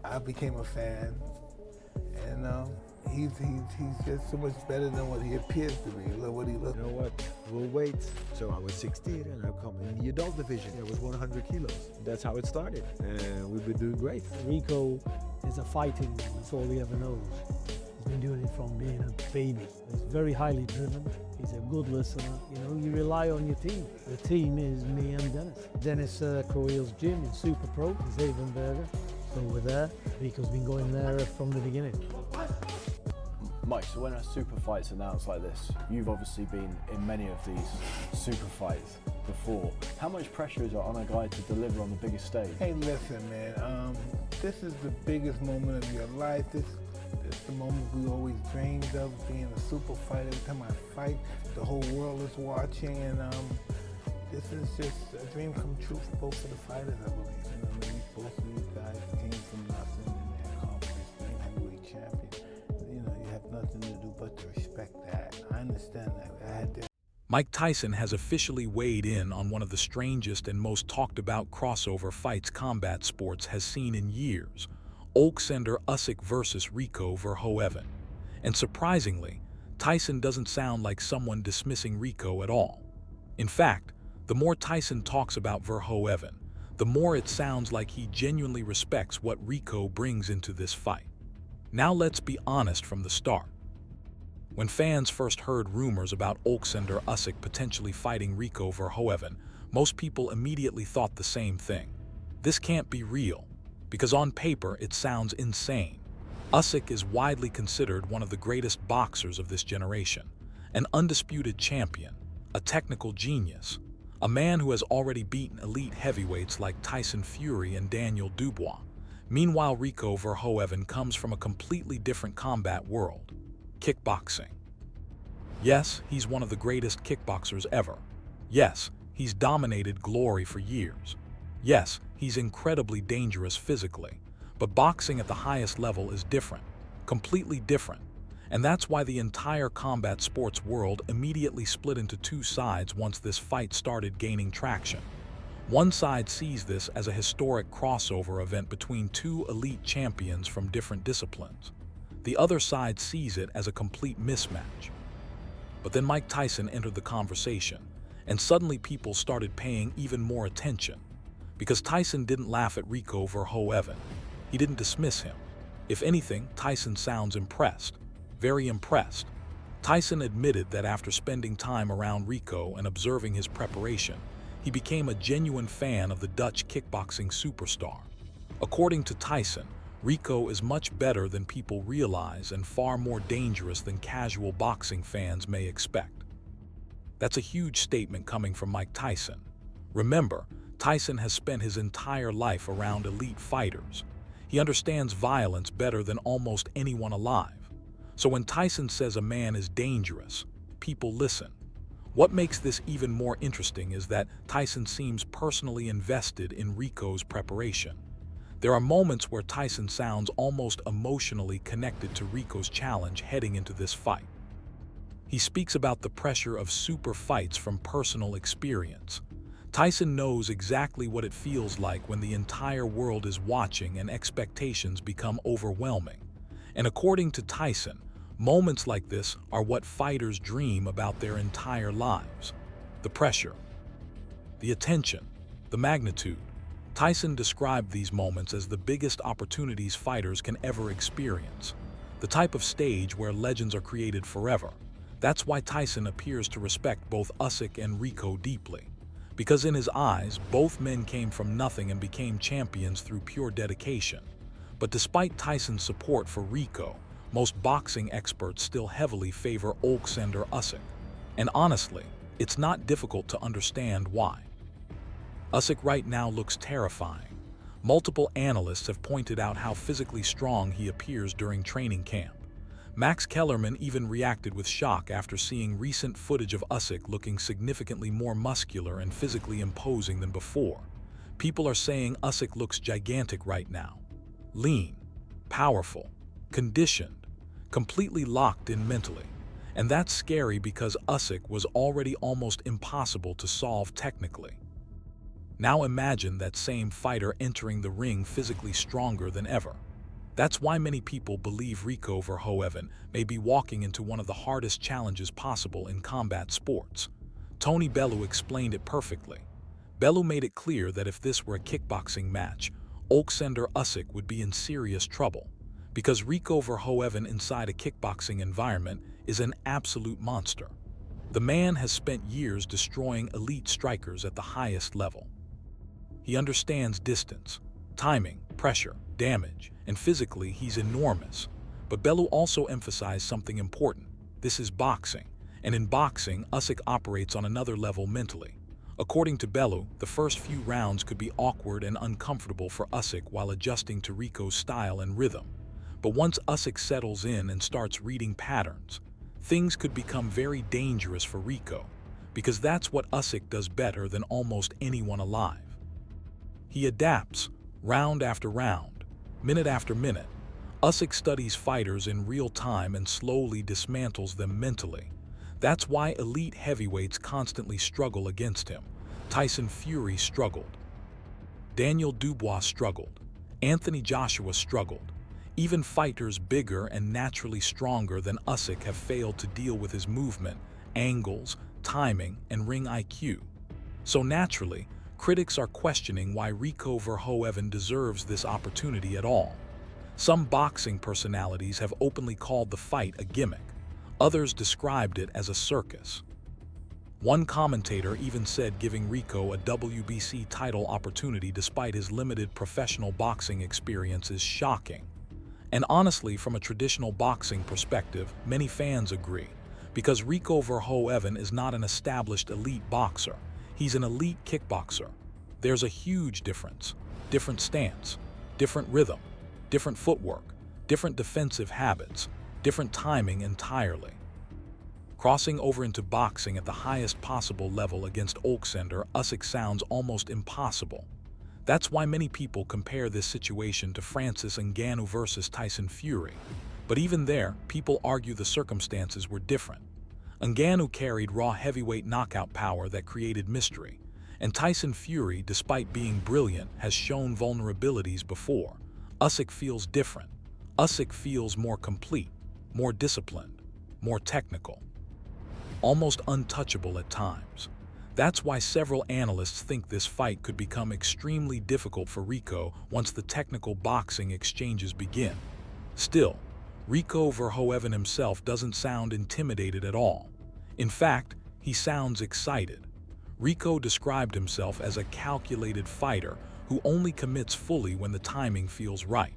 I became a fan, and he's just so much better than what he appears to be. Look what he looks. You know what? We'll wait. So I was 16 and I come in the adult division. I was 100 kilos. That's how it started. And we've been doing great. Rico is a fighting man. That's all he ever knows. He's been doing it from being a baby. He's very highly driven. He's a good listener. You know, you rely on your team. The team is me and Dennis. Dennis Croil's gym in Super Pro, Zevenberger. So we're there. Rico's been going there from the beginning. Mike, so when a super fight's announced like this, you've obviously been in many of these super fights before. How much pressure is it on a guy to deliver on the biggest stage? Hey, listen, man. This is the biggest moment of your life. This is the moment we always dreamed of, being a super fighter. Every time I fight, the whole world is watching, and this is just a dream come true for both of the fighters, I believe. You know, I mean, both of these guys came from nothing and they accomplished being heavyweight champion. You know, you have nothing to do but to respect that. I understand that. I had to. Mike Tyson has officially weighed in on one of the strangest and most talked about crossover fights combat sports has seen in years. Usyk versus Rico Verhoeven. And surprisingly, Tyson doesn't sound like someone dismissing Rico at all. In fact, the more Tyson talks about Verhoeven, the more it sounds like he genuinely respects what Rico brings into this fight. Now let's be honest from the start. When fans first heard rumors about Usyk potentially fighting Rico Verhoeven, most people immediately thought the same thing. This can't be real, because on paper it sounds insane. Usyk is widely considered one of the greatest boxers of this generation, an undisputed champion, a technical genius, a man who has already beaten elite heavyweights like Tyson Fury and Daniel Dubois. Meanwhile, Rico Verhoeven comes from a completely different combat world, kickboxing. Yes, he's one of the greatest kickboxers ever. Yes, he's dominated glory for years. Yes, he's incredibly dangerous physically, but boxing at the highest level is different, completely different, and that's why the entire combat sports world immediately split into two sides once this fight started gaining traction. One side sees this as a historic crossover event between two elite champions from different disciplines. The other side sees it as a complete mismatch. But then Mike Tyson entered the conversation, and suddenly people started paying even more attention. Because Tyson didn't laugh at Rico Verhoeven. He didn't dismiss him. If anything, Tyson sounds impressed, very impressed. Tyson admitted that after spending time around Rico and observing his preparation, he became a genuine fan of the Dutch kickboxing superstar. According to Tyson, Rico is much better than people realize and far more dangerous than casual boxing fans may expect. That's a huge statement coming from Mike Tyson. Remember, Tyson has spent his entire life around elite fighters. He understands violence better than almost anyone alive. So when Tyson says a man is dangerous, people listen. What makes this even more interesting is that Tyson seems personally invested in Rico's preparation. There are moments where Tyson sounds almost emotionally connected to Rico's challenge heading into this fight. He speaks about the pressure of super fights from personal experience. Tyson knows exactly what it feels like when the entire world is watching and expectations become overwhelming. And according to Tyson, moments like this are what fighters dream about their entire lives. The pressure, the attention, the magnitude. Tyson described these moments as the biggest opportunities fighters can ever experience. The type of stage where legends are created forever. That's why Tyson appears to respect both Usyk and Rico deeply. Because in his eyes, both men came from nothing and became champions through pure dedication. But despite Tyson's support for Rico, most boxing experts still heavily favor Usyk. And honestly, it's not difficult to understand why. Usyk right now looks terrifying. Multiple analysts have pointed out how physically strong he appears during training camp. Max Kellerman even reacted with shock after seeing recent footage of Usyk looking significantly more muscular and physically imposing than before. People are saying Usyk looks gigantic right now. Lean, powerful, conditioned, completely locked in mentally. And that's scary because Usyk was already almost impossible to solve technically. Now imagine that same fighter entering the ring physically stronger than ever. That's why many people believe Rico Verhoeven may be walking into one of the hardest challenges possible in combat sports. Tony Bellew explained it perfectly. Bellew made it clear that if this were a kickboxing match, Oleksandr Usyk would be in serious trouble, because Rico Verhoeven inside a kickboxing environment is an absolute monster. The man has spent years destroying elite strikers at the highest level. He understands distance, timing, pressure, damage, and physically he's enormous. But Bellew also emphasized something important. This is boxing, and in boxing, Usyk operates on another level mentally. According to Bellew, the first few rounds could be awkward and uncomfortable for Usyk while adjusting to Rico's style and rhythm. But once Usyk settles in and starts reading patterns, things could become very dangerous for Rico, because that's what Usyk does better than almost anyone alive. He adapts, round after round, minute after minute. Usyk studies fighters in real time and slowly dismantles them mentally. That's why elite heavyweights constantly struggle against him. Tyson Fury struggled. Daniel Dubois struggled. Anthony Joshua struggled. Even fighters bigger and naturally stronger than Usyk have failed to deal with his movement, angles, timing, and ring IQ. So naturally, critics are questioning why Rico Verhoeven deserves this opportunity at all. Some boxing personalities have openly called the fight a gimmick. Others described it as a circus. One commentator even said giving Rico a WBC title opportunity despite his limited professional boxing experience is shocking. And honestly, from a traditional boxing perspective, many fans agree, because Rico Verhoeven is not an established elite boxer. He's an elite kickboxer. There's a huge difference. Different stance, different rhythm, different footwork, different defensive habits, different timing entirely. Crossing over into boxing at the highest possible level against Oleksandr Usyk sounds almost impossible. That's why many people compare this situation to Francis Ngannou versus Tyson Fury. But even there, people argue the circumstances were different. Ngannou carried raw heavyweight knockout power that created mystery, and Tyson Fury, despite being brilliant, has shown vulnerabilities before. Usyk feels different. Usyk feels more complete, more disciplined, more technical, almost untouchable at times. That's why several analysts think this fight could become extremely difficult for Rico once the technical boxing exchanges begin. Still, Rico Verhoeven himself doesn't sound intimidated at all. In fact, he sounds excited. Rico described himself as a calculated fighter who only commits fully when the timing feels right.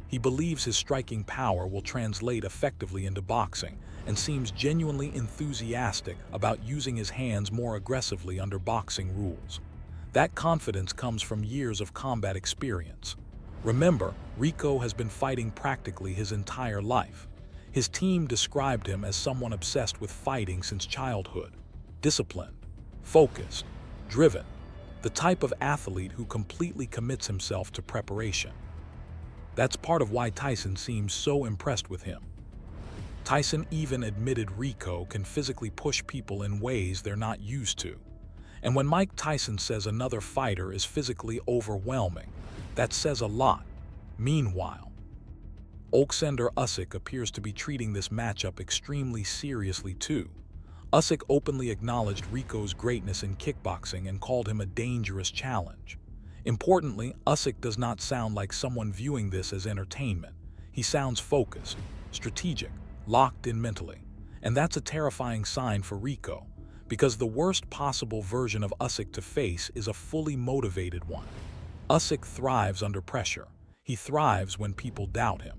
He believes his striking power will translate effectively into boxing and seems genuinely enthusiastic about using his hands more aggressively under boxing rules. That confidence comes from years of combat experience. Remember, Rico has been fighting practically his entire life. His team described him as someone obsessed with fighting since childhood, disciplined, focused, driven, the type of athlete who completely commits himself to preparation. That's part of why Tyson seems so impressed with him. Tyson even admitted Rico can physically push people in ways they're not used to. And when Mike Tyson says another fighter is physically overwhelming, that says a lot. Meanwhile, Oleksandr Usyk appears to be treating this matchup extremely seriously too. Usyk openly acknowledged Rico's greatness in kickboxing and called him a dangerous challenge. Importantly, Usyk does not sound like someone viewing this as entertainment. He sounds focused, strategic, locked in mentally. And that's a terrifying sign for Rico, because the worst possible version of Usyk to face is a fully motivated one. Usyk thrives under pressure. He thrives when people doubt him.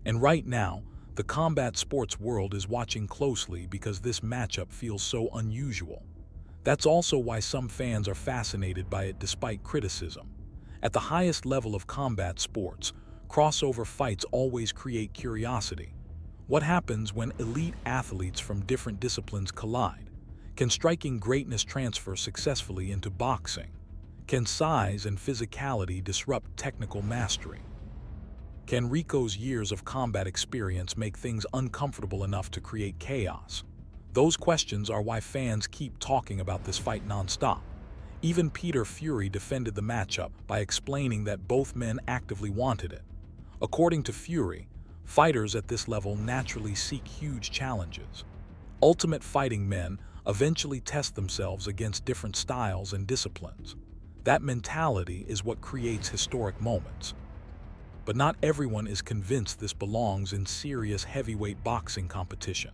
And right now, the combat sports world is watching closely because this matchup feels so unusual. That's also why some fans are fascinated by it despite criticism. At the highest level of combat sports, crossover fights always create curiosity. What happens when elite athletes from different disciplines collide? Can striking greatness transfer successfully into boxing? Can size and physicality disrupt technical mastery? Can Rico's years of combat experience make things uncomfortable enough to create chaos? Those questions are why fans keep talking about this fight nonstop. Even Peter Fury defended the matchup by explaining that both men actively wanted it. According to Fury, fighters at this level naturally seek huge challenges. Ultimate Fighting men eventually test themselves against different styles and disciplines. That mentality is what creates historic moments. But not everyone is convinced this belongs in serious heavyweight boxing competition.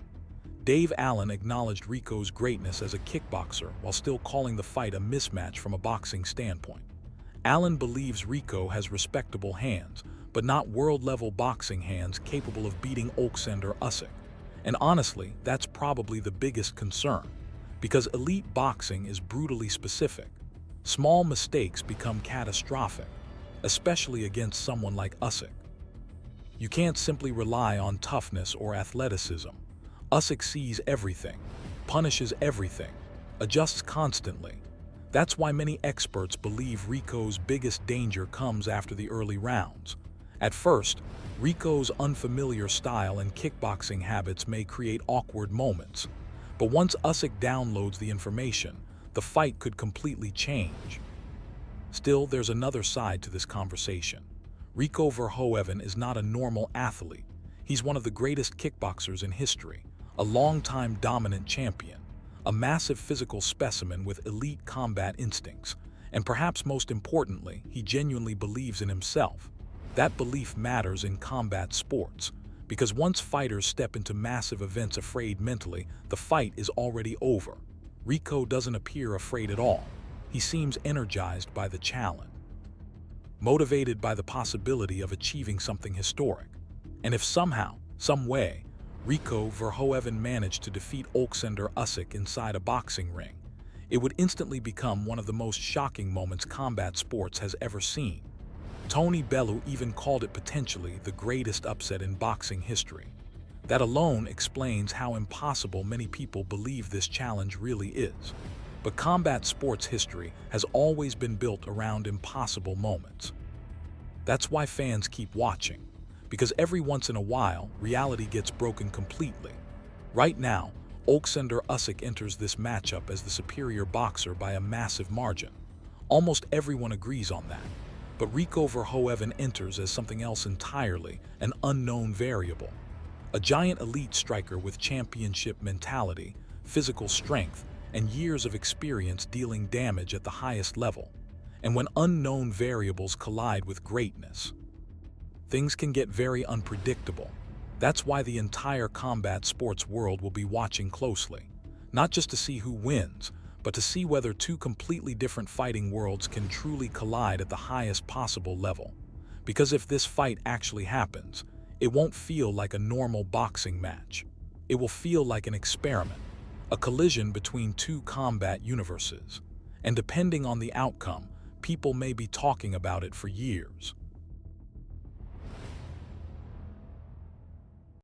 Dave Allen acknowledged Rico's greatness as a kickboxer while still calling the fight a mismatch from a boxing standpoint. Allen believes Rico has respectable hands, but not world-level boxing hands capable of beating Usyk. And honestly, that's probably the biggest concern, because elite boxing is brutally specific. Small mistakes become catastrophic, especially against someone like Usyk. You can't simply rely on toughness or athleticism. Usyk sees everything, punishes everything, adjusts constantly. That's why many experts believe Rico's biggest danger comes after the early rounds. At first, Rico's unfamiliar style and kickboxing habits may create awkward moments, but once Usyk downloads the information, the fight could completely change. Still, there's another side to this conversation. Rico Verhoeven is not a normal athlete. He's one of the greatest kickboxers in history, a long-time dominant champion, a massive physical specimen with elite combat instincts, and perhaps most importantly, he genuinely believes in himself. That belief matters in combat sports, because once fighters step into massive events afraid mentally, the fight is already over. Rico doesn't appear afraid at all. He seems energized by the challenge, motivated by the possibility of achieving something historic. And if somehow, some way, Rico Verhoeven managed to defeat Usyk inside a boxing ring, it would instantly become one of the most shocking moments combat sports has ever seen. Tony Bellew even called it potentially the greatest upset in boxing history. That alone explains how impossible many people believe this challenge really is. But combat sports history has always been built around impossible moments. That's why fans keep watching, because every once in a while, reality gets broken completely. Right now, Usyk enters this matchup as the superior boxer by a massive margin. Almost everyone agrees on that. But Rico Verhoeven enters as something else entirely, an unknown variable. A giant elite striker with championship mentality, physical strength, and years of experience dealing damage at the highest level. And when unknown variables collide with greatness, things can get very unpredictable. That's why the entire combat sports world will be watching closely, not just to see who wins, but to see whether two completely different fighting worlds can truly collide at the highest possible level. Because if this fight actually happens, it won't feel like a normal boxing match. It will feel like an experiment, a collision between two combat universes. And depending on the outcome, people may be talking about it for years.